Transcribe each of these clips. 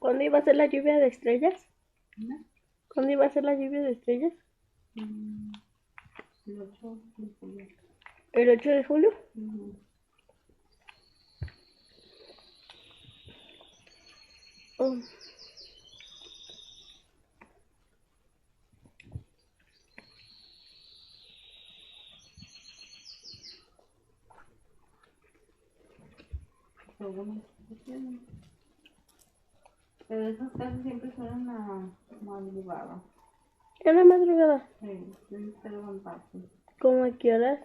¿Cuándo iba a ser la lluvia de estrellas? ¿No? ¿Cuándo iba a ser la lluvia de estrellas? El 8 de julio. ¿El 8 de julio? Oh. Pero bueno, pero esas casi siempre son en la madrugada. ¿En la madrugada? Sí, tienes que levantarte. ¿Cómo a qué horas?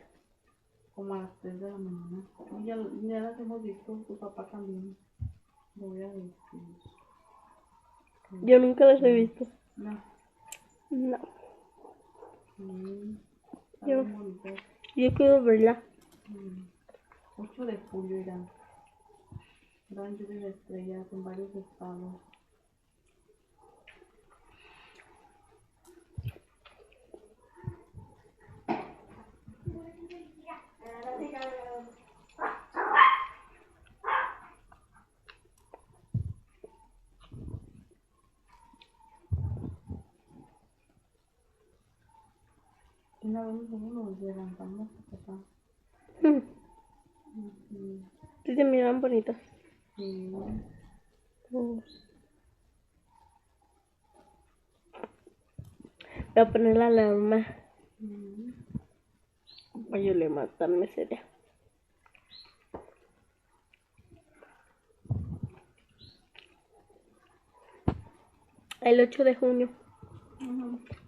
Como a las 3 de la mañana. Y ya las hemos visto, tu papá también. Lo voy a decir. Yo nunca las he visto. No. No. Está Yo, bien bonito. yo quiero verla. 8 de julio irán. Gran lluvia de estrellas en varios estados. Una vez nos levantamos, papá. Sí, se miran bonitas. Sí. Voy a poner la alarma para yo levantarme ese día. El 8 de junio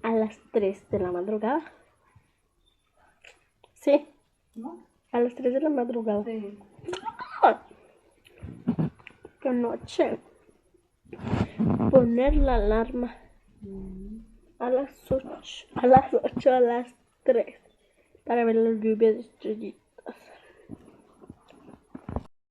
a las 3 de la madrugada. Sí, ¿No? a las 3 de la madrugada. Sí. ¡Qué noche! Poner la alarma a las 8, a las 3 para ver la lluvia de estrellitas.